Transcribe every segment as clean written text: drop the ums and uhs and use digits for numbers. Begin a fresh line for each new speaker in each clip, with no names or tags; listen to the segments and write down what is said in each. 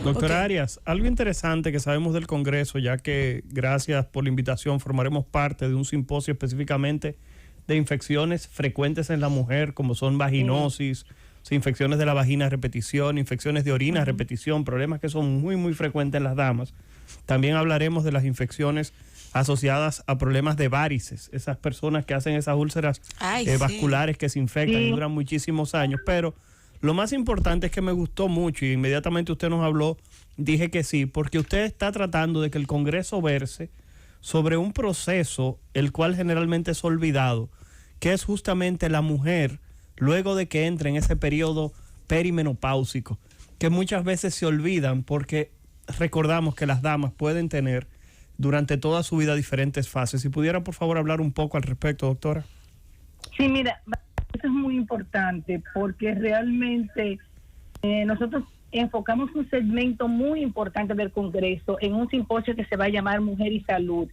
Doctora Arias, algo interesante que sabemos del Congreso, ya que gracias por la invitación formaremos parte de un simposio específicamente de infecciones frecuentes en la mujer, como son vaginosis, infecciones de la vagina a repetición, infecciones de orina a repetición, problemas que son muy, muy frecuentes en las damas. También hablaremos de las infecciones asociadas a problemas de varices, esas personas que hacen esas úlceras vasculares que se infectan y duran muchísimos años, pero lo más importante es que me gustó mucho y inmediatamente usted nos habló, dije que sí, porque usted está tratando de que el Congreso verse sobre un proceso el cual generalmente es olvidado, que es justamente la mujer luego de que entra en ese periodo perimenopáusico, que muchas veces se olvidan porque recordamos que las damas pueden tener durante toda su vida diferentes fases. Si pudiera por favor hablar un poco al respecto, doctora.
Sí, mira, eso es muy importante porque realmente nosotros enfocamos un segmento muy importante del Congreso en un simposio que se va a llamar Mujer y Salud.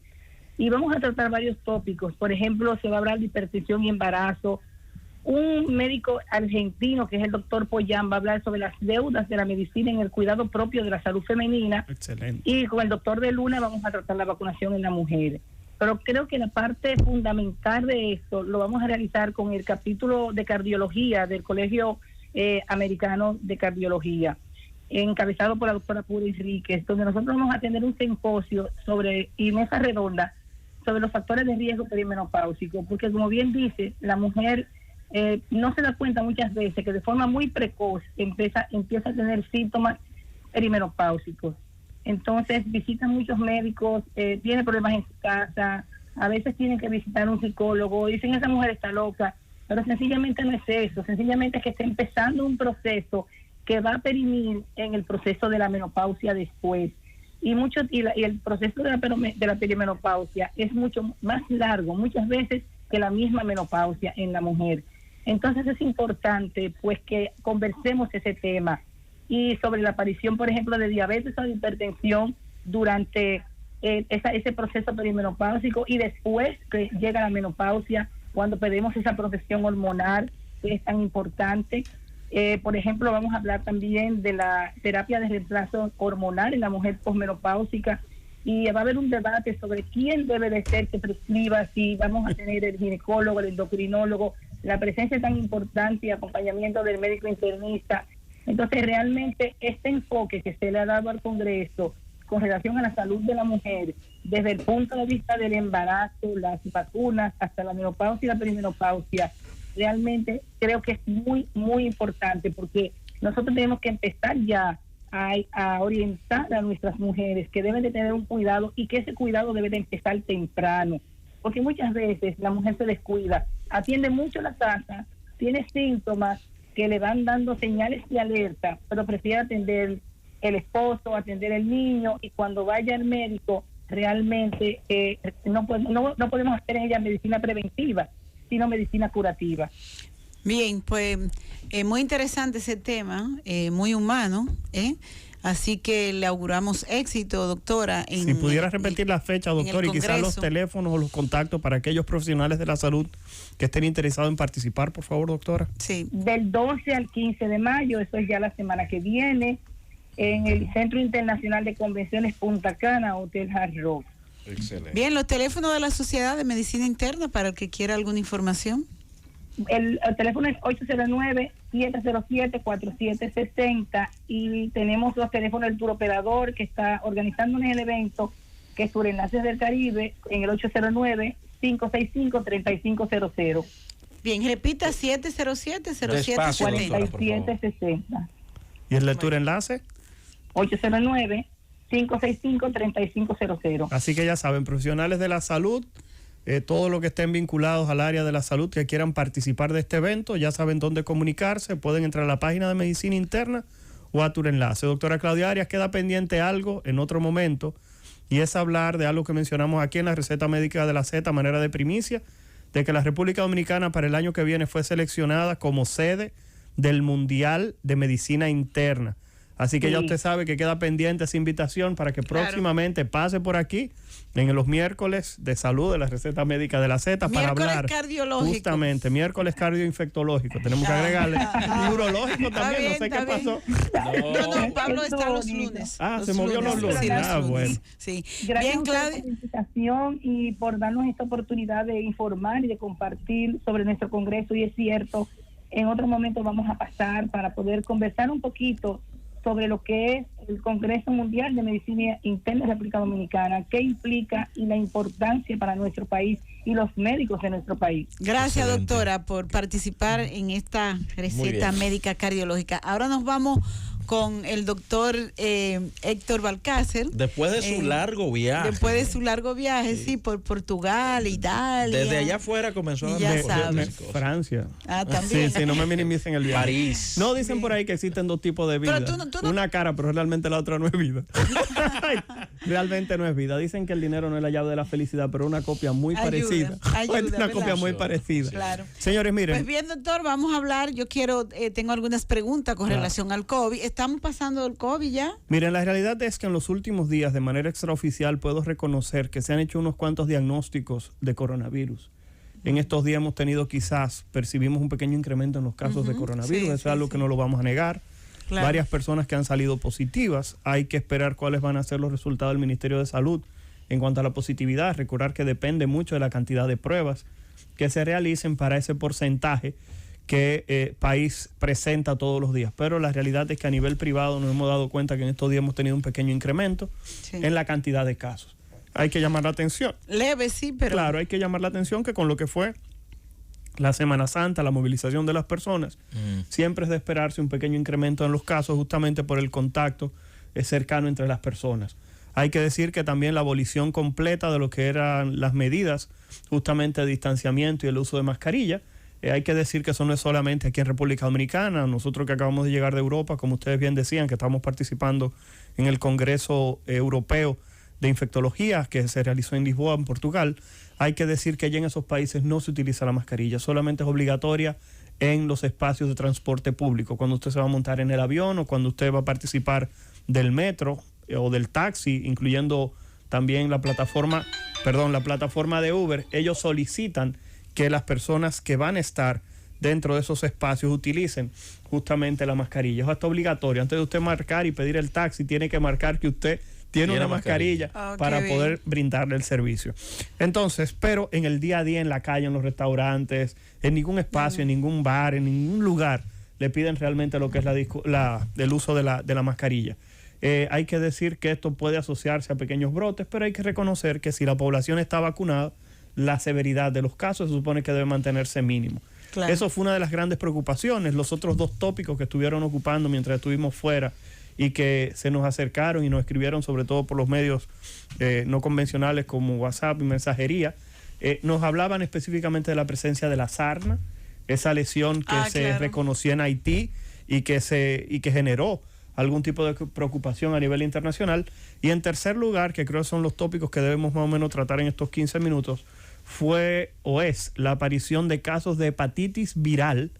Y vamos a tratar varios tópicos. Por ejemplo, se va a hablar de hipertensión y embarazo. Un médico argentino, que es el doctor Poyán, va a hablar sobre las deudas de la medicina en el cuidado propio de la salud femenina.
Excelente.
Y con el doctor de Luna vamos a tratar la vacunación en la mujer. Pero creo que la parte fundamental de esto lo vamos a realizar con el capítulo de cardiología del Colegio Americano de Cardiología, encabezado por la doctora Pura Enríquez, donde nosotros vamos a tener un simposio y mesa redonda sobre los factores de riesgo perimenopáusico, porque como bien dice, la mujer no se da cuenta muchas veces que de forma muy precoz empieza a tener síntomas perimenopáusicos. Entonces visitan muchos médicos, tiene problemas en su casa, a veces tienen que visitar un psicólogo, dicen esa mujer está loca, pero sencillamente no es eso, sencillamente es que está empezando un proceso que va a perimir en el proceso de la menopausia después. Y el proceso de la perimenopausia es mucho más largo, muchas veces, que la misma menopausia en la mujer. Entonces es importante pues que conversemos ese tema y sobre la aparición, por ejemplo, de diabetes o de hipertensión durante ese proceso perimenopáusico y después que llega la menopausia, cuando pedimos esa protección hormonal que es tan importante. Por ejemplo, vamos a hablar también de la terapia de reemplazo hormonal en la mujer posmenopáusica y va a haber un debate sobre quién debe de ser que prescriba, si vamos a tener el ginecólogo, el endocrinólogo, la presencia tan importante y acompañamiento del médico internista. Entonces, realmente este enfoque que se le ha dado al Congreso con relación a la salud de la mujer, desde el punto de vista del embarazo, las vacunas, hasta la menopausia y la perimenopausia, realmente creo que es muy, muy importante porque nosotros tenemos que empezar ya a orientar a nuestras mujeres que deben de tener un cuidado y que ese cuidado debe de empezar temprano, porque muchas veces la mujer se descuida, atiende mucho la casa, tiene síntomas que le van dando señales de alerta, pero prefiere atender el esposo, atender el niño, y cuando vaya al médico realmente no podemos hacer en ella medicina preventiva, sino medicina curativa.
Bien, pues muy interesante ese tema, muy humano, así que le auguramos éxito, doctora.
Si pudiera repetir la fecha, doctor, y quizás los teléfonos o los contactos para aquellos profesionales de la salud que estén interesados en participar, por favor, doctora.
Sí.
Del 12 al 15 de mayo, eso es ya la semana que viene, en el Centro Internacional de Convenciones Punta Cana, Hotel Hard Rock.
Excelente.
Bien, los teléfonos de la Sociedad de Medicina Interna para el que quiera alguna información.
El teléfono es 809-707-4760 y tenemos los teléfonos del turoperador que está organizándonos el evento, que es Surenlaces del Caribe, en el 809-565-3500.
Bien, repita 707-0770.
¿Y el de Turenlace?
809-565-3500.
Así que ya saben, profesionales de la salud, todos los que estén vinculados al área de la salud que quieran participar de este evento, ya saben dónde comunicarse, pueden entrar a la página de Medicina Interna o a Turenlace. Doctora Claudia Arias, queda pendiente algo en otro momento, y es hablar de algo que mencionamos aquí en la receta médica de la Z, a manera de primicia, de que la República Dominicana para el año que viene fue seleccionada como sede del Mundial de Medicina Interna. Así que ya usted sabe que queda pendiente esa invitación para que próximamente pase por aquí en los miércoles de salud de la receta médica de la Z para hablar justamente miércoles cardioinfectológico. Tenemos que agregarle y urológico también, no sé qué pasó.
No, Pablo está los lunes.
Se movió los lunes.
Sí,
bueno.
Sí.
Gracias
Bien, Claudia,
por la invitación y por darnos esta oportunidad de informar y de compartir sobre nuestro congreso. Y es cierto, en otro momento vamos a pasar para poder conversar un poquito sobre lo que es el Congreso Mundial de Medicina Interna de República Dominicana, qué implica y la importancia para nuestro país y los médicos de nuestro país.
Gracias, doctora, por participar en esta receta médica cardiológica. Ahora nos vamos con el doctor Héctor Balcácer.
Después de su largo viaje.
Sí, por Portugal, Italia.
Desde allá afuera comenzó a
dar
Francia.
También.
Sí, no me minimicen el viaje.
París.
No, dicen por ahí que existen dos tipos de vida.
Pero tú no...
Una cara, pero realmente la otra no es vida. Realmente no es vida. Dicen que el dinero no es la llave de la felicidad, pero una copia muy parecida. Una copia muy parecida.
Claro.
Señores, miren.
Pues bien, doctor, vamos a hablar. Yo tengo algunas preguntas con relación al COVID. ¿Estamos pasando el COVID ya?
Miren, la realidad es que en los últimos días, de manera extraoficial, puedo reconocer que se han hecho unos cuantos diagnósticos de coronavirus. En estos días hemos tenido percibimos un pequeño incremento en los casos de coronavirus. Eso es algo que no lo vamos a negar. Claro. Varias personas que han salido positivas. Hay que esperar cuáles van a ser los resultados del Ministerio de Salud en cuanto a la positividad. Recordar que depende mucho de la cantidad de pruebas que se realicen para ese porcentaje que país presenta todos los días. Pero la realidad es que a nivel privado nos hemos dado cuenta que en estos días hemos tenido un pequeño incremento en la cantidad de casos. Hay que llamar la atención.
Leve, sí, pero...
Claro, hay que llamar la atención que con lo que fue la Semana Santa, la movilización de las personas, siempre es de esperarse un pequeño incremento en los casos justamente por el contacto cercano entre las personas. Hay que decir que también la abolición completa de lo que eran las medidas justamente de distanciamiento y el uso de mascarilla. Hay que decir que eso no es solamente aquí en República Dominicana. Nosotros que acabamos de llegar de Europa, como ustedes bien decían, que estamos participando en el Congreso Europeo de Infectología que se realizó en Lisboa, en Portugal, hay que decir que allá en esos países no se utiliza la mascarilla, solamente es obligatoria en los espacios de transporte público, cuando usted se va a montar en el avión o cuando usted va a participar del metro o del taxi, incluyendo también la plataforma de Uber. Ellos solicitan que las personas que van a estar dentro de esos espacios utilicen justamente la mascarilla. Eso está obligatorio. Antes de usted marcar y pedir el taxi, tiene que marcar que usted tiene una mascarilla para poder brindarle el servicio. Entonces, pero en el día a día, en la calle, en los restaurantes, en ningún espacio, en ningún bar, en ningún lugar, le piden realmente lo que es el uso de la mascarilla. Hay que decir que esto puede asociarse a pequeños brotes, pero hay que reconocer que si la población está vacunada, la severidad de los casos se supone que debe mantenerse mínimo. Claro. Eso fue una de las grandes preocupaciones. Los otros dos tópicos que estuvieron ocupando mientras estuvimos fuera y que se nos acercaron y nos escribieron, sobre todo por los medios no convencionales como WhatsApp y mensajería, nos hablaban específicamente de la presencia de la sarna, esa lesión que se reconoció en Haití y que generó algún tipo de preocupación a nivel internacional. Y en tercer lugar, que creo que son los tópicos que debemos más o menos tratar en estos 15 minutos, es la aparición de casos de hepatitis viral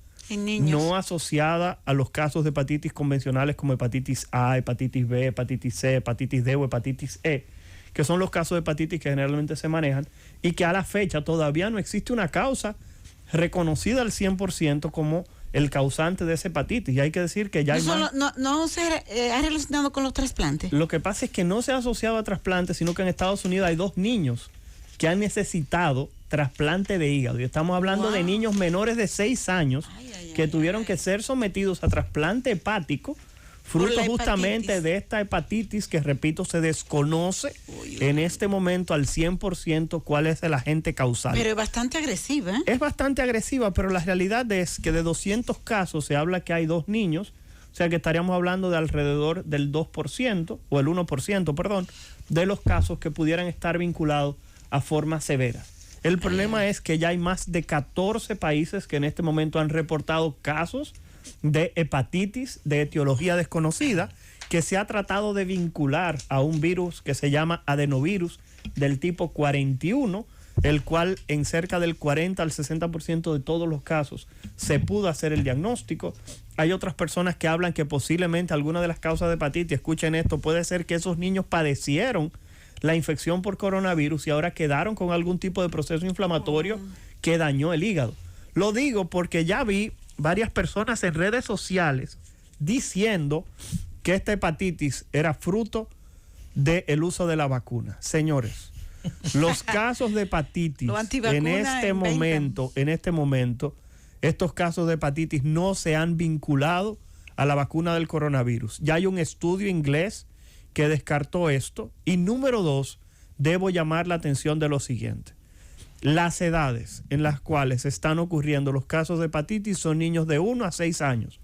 no asociada a los casos de hepatitis convencionales como hepatitis A, hepatitis B, hepatitis C, hepatitis D o hepatitis E, que son los casos de hepatitis que generalmente se manejan y que a la fecha todavía no existe una causa reconocida al 100% como el causante de esa hepatitis. Y hay que decir que ya
no se ha relacionado con los trasplantes.
Lo que pasa es que no se ha asociado a trasplantes, sino que en Estados Unidos hay 2 niños que han necesitado trasplante de hígado. Y estamos hablando de niños menores de 6 años que tuvieron que ser sometidos a trasplante hepático, fruto justamente de esta hepatitis que, repito, se desconoce en este momento al 100% cuál es el agente causal.
Pero es bastante agresiva.
Es bastante agresiva, pero la realidad es que de 200 casos se habla que hay 2 niños, o sea que estaríamos hablando de alrededor del 2%, o el 1%, perdón, de los casos que pudieran estar vinculados a formas severas. El problema es que ya hay más de 14 países que en este momento han reportado casos de hepatitis de etiología desconocida que se ha tratado de vincular a un virus que se llama adenovirus del tipo 41, el cual en cerca del 40 al 60% de todos los casos se pudo hacer el diagnóstico. Hay otras personas que hablan que posiblemente alguna de las causas de hepatitis, escuchen esto, puede ser que esos niños padecieron la infección por coronavirus y ahora quedaron con algún tipo de proceso inflamatorio que dañó el hígado. Lo digo porque ya vi varias personas en redes sociales diciendo que esta hepatitis era fruto del uso de la vacuna. Señores, los casos de hepatitis en este momento, estos casos de hepatitis no se han vinculado a la vacuna del coronavirus. Ya hay un estudio inglés que descartó esto. Y número 2, debo llamar la atención de lo siguiente. Las edades en las cuales están ocurriendo los casos de hepatitis son niños de 1 a 6 años,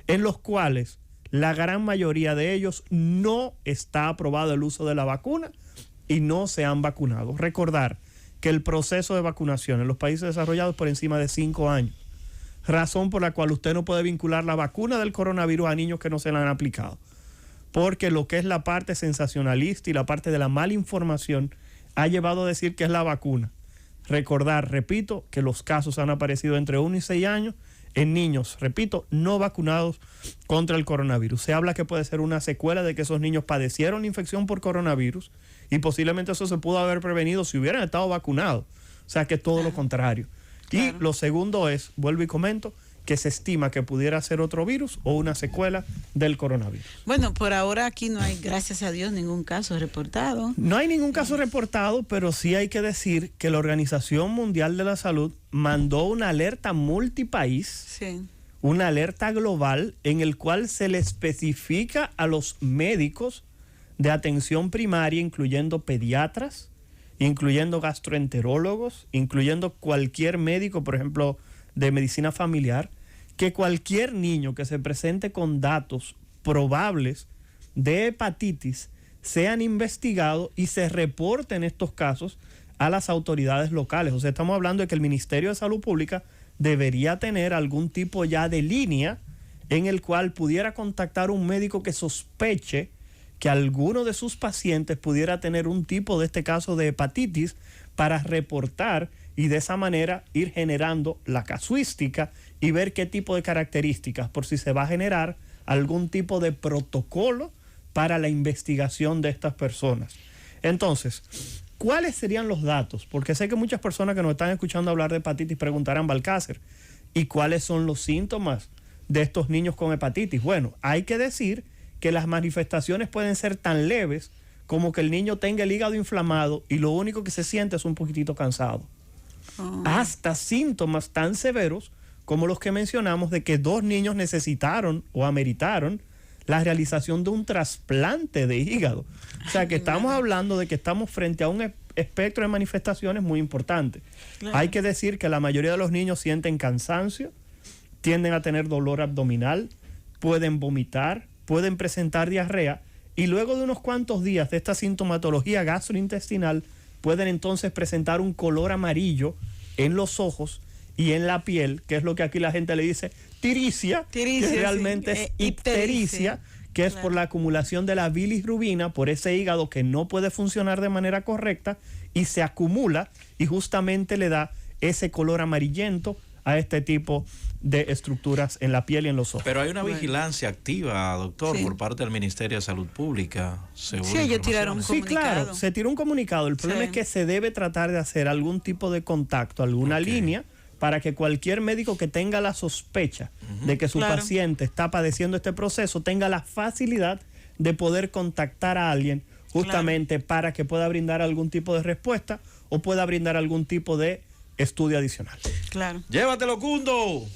en los cuales la gran mayoría de ellos no está aprobado el uso de la vacuna y no se han vacunado. Recordar que el proceso de vacunación en los países desarrollados es por encima de 5 años, razón por la cual usted no puede vincular la vacuna del coronavirus a niños que no se la han aplicado, porque lo que es la parte sensacionalista y la parte de la mala información ha llevado a decir que es la vacuna. Recordar, repito, que los casos han aparecido entre 1 y 6 años en niños, repito, no vacunados contra el coronavirus. Se habla que puede ser una secuela de que esos niños padecieron infección por coronavirus y posiblemente eso se pudo haber prevenido si hubieran estado vacunados. O sea que es todo lo contrario. Claro. Y lo segundo es, vuelvo y comento, que se estima que pudiera ser otro virus o una secuela del coronavirus.
Bueno, por ahora aquí no hay, gracias a Dios, ningún caso reportado.
No hay ningún caso reportado, pero sí hay que decir que la Organización Mundial de la Salud mandó una alerta multipaís, una alerta global, en el cual se le especifica a los médicos de atención primaria, incluyendo pediatras, incluyendo gastroenterólogos, incluyendo cualquier médico, por ejemplo, de medicina familiar, que cualquier niño que se presente con datos probables de hepatitis sean investigados y se reporten estos casos a las autoridades locales. O sea, estamos hablando de que el Ministerio de Salud Pública debería tener algún tipo ya de línea en el cual pudiera contactar un médico que sospeche que alguno de sus pacientes pudiera tener un tipo de este caso de hepatitis para reportar y de esa manera ir generando la casuística y ver qué tipo de características, por si se va a generar algún tipo de protocolo para la investigación de estas personas. Entonces, ¿cuáles serían los datos? Porque sé que muchas personas que nos están escuchando hablar de hepatitis preguntarán, Balcácer, ¿y cuáles son los síntomas de estos niños con hepatitis? Bueno, hay que decir que las manifestaciones pueden ser tan leves como que el niño tenga el hígado inflamado y lo único que se siente es un poquitito cansado. Hasta síntomas tan severos como los que mencionamos de que 2 niños necesitaron o ameritaron la realización de un trasplante de hígado. O sea que estamos hablando de que estamos frente a un espectro de manifestaciones muy importante. Claro. Hay que decir que la mayoría de los niños sienten cansancio, tienden a tener dolor abdominal, pueden vomitar, pueden presentar diarrea y luego de unos cuantos días de esta sintomatología gastrointestinal pueden entonces presentar un color amarillo en los ojos y en la piel, que es lo que aquí la gente le dice tiricia, que realmente es ictericia, que es por la acumulación de la bilirrubina por ese hígado que no puede funcionar de manera correcta y se acumula y justamente le da ese color amarillento a este tipo de estructuras en la piel y en los ojos.
Pero hay una vigilancia activa, doctor, por parte del Ministerio de Salud Pública.
Sí, ellos tiraron un comunicado.
Sí, claro, se tiró un comunicado. El problema es que se debe tratar de hacer algún tipo de contacto, alguna línea, para que cualquier médico que tenga la sospecha de que su paciente está padeciendo este proceso tenga la facilidad de poder contactar a alguien justamente para que pueda brindar algún tipo de respuesta o pueda brindar algún tipo de estudio adicional.
Claro.
Llévatelo, Cundo.